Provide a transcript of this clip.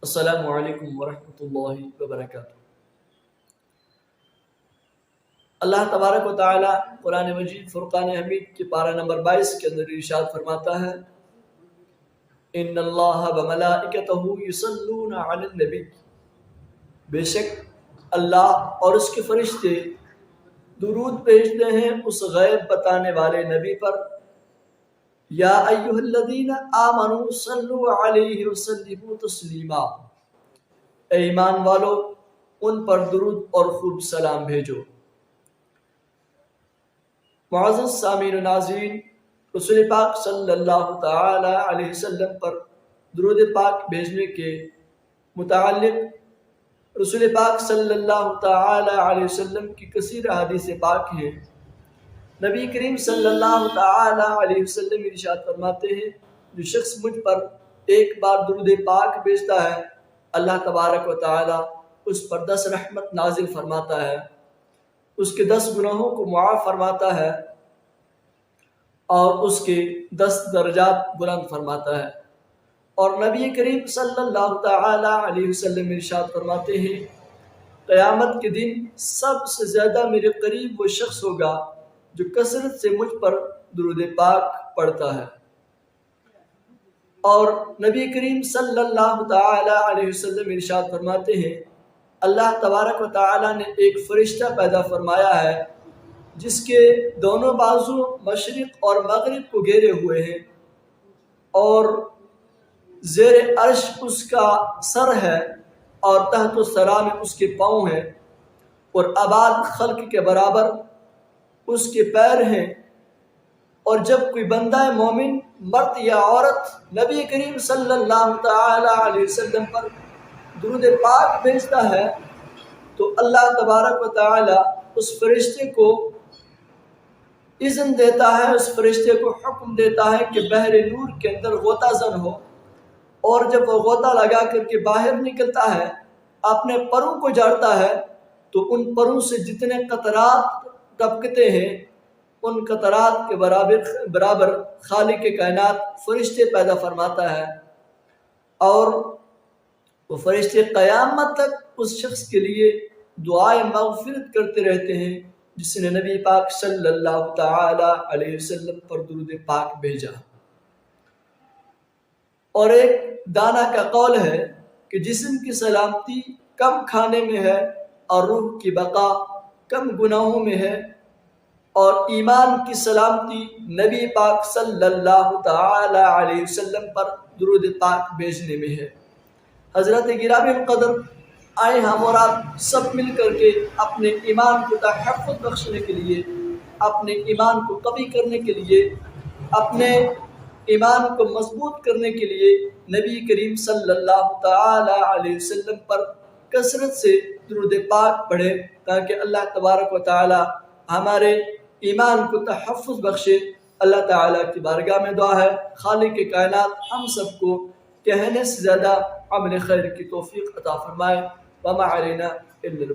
السلام علیکم ورحمۃ اللہ وبرکاتہ۔ اللہ تبارک و تعالی قرآن مجید فرقان حمید کے پارہ نمبر 22 کے اندر ارشاد فرماتا ہے، ان اللہ وملائکتہ یصلون علی النبی، بے شک اللہ اور اس کے فرشتے درود بھیجتے ہیں اس غیب بتانے والے نبی پر۔ یا ایھا الذین آمنوا صلوا علیہ وسلموا تسلیما، اے ایمان والو ان پر درود اور خوب سلام بھیجو۔ معزز سامعین و ناظرین، رسول پاک صلی اللہ تعالی علیہ وسلم پر درود پاک بھیجنے کے متعلق رسول پاک صلی اللہ تعالی علیہ وسلم کی کثیر احادیث پاک ہیں۔ نبی کریم صلی اللہ تعالی علیہ وسلم ارشاد فرماتے ہیں، جو شخص مجھ پر ایک بار درود پاک بھیجتا ہے، اللہ تبارک و تعالی اس پر 10 رحمت نازل فرماتا ہے، اس کے 10 گناہوں کو معاف فرماتا ہے اور اس کے 10 درجات بلند فرماتا ہے۔ اور نبی کریم صلی اللہ تعالی علیہ وسلم ارشاد فرماتے ہیں، قیامت کے دن سب سے زیادہ میرے قریب وہ شخص ہوگا جو کثرت سے مجھ پر درود پاک پڑھتا ہے۔ اور نبی کریم صلی اللہ تعالی علیہ وسلم ارشاد فرماتے ہیں، اللہ تبارک و تعالی نے ایک فرشتہ پیدا فرمایا ہے جس کے دونوں بازو مشرق اور مغرب کو گھیرے ہوئے ہیں، اور زیر عرش اس کا سر ہے اور تحت الثری میں اس کے پاؤں ہیں، اور آباد خلق کے برابر اس کے پیر ہیں۔ اور جب کوئی بندہ مومن مرد یا عورت نبی کریم صلی اللہ تعالی علیہ وسلم پر درود پاک بھیجتا ہے تو اللہ تبارک و تعالی اس فرشتے کو اذن دیتا ہے، اس فرشتے کو حکم دیتا ہے کہ بحر نور کے اندر غوطہ زن ہو، اور جب وہ غوطہ لگا کر کے باہر نکلتا ہے، اپنے پروں کو جاڑتا ہے، تو ان پروں سے جتنے قطرات ٹپکتے ہیں ان قطرات کے برابر خالق کائنات فرشتے پیدا فرماتا ہے، اور وہ فرشتے قیامت تک اس شخص کے لیے دعائے مغفرت کرتے رہتے ہیں جس نے نبی پاک صلی اللہ تعالی علیہ وسلم پر درود پاک بھیجا۔ اور ایک دانا کا قول ہے کہ جسم کی سلامتی کم کھانے میں ہے اور روح کی بقا کم گناہوں میں ہے، اور ایمان کی سلامتی نبی پاک صلی اللہ تعالی علیہ وسلم پر درود پاک بھیجنے میں ہے۔ حضرت گرامی القدر، آئے ہم اور آپ سب مل کر کے اپنے ایمان کو تحفظ بخشنے کے لیے، اپنے ایمان کو قوی کرنے کے لیے، اپنے ایمان کو مضبوط کرنے کے لیے نبی کریم صلی اللہ تعالی علیہ وسلم پر کثرت سے درود پاک پڑھیں، تاکہ اللہ تبارک و تعالی ہمارے ایمان کو تحفظ بخشے۔ اللہ تعالیٰ کی بارگاہ میں دعا ہے، خالق کائنات ہم سب کو کہنے سے زیادہ عمل خیر کی توفیق عطا فرمائے۔ وما علینا الا البلاغ۔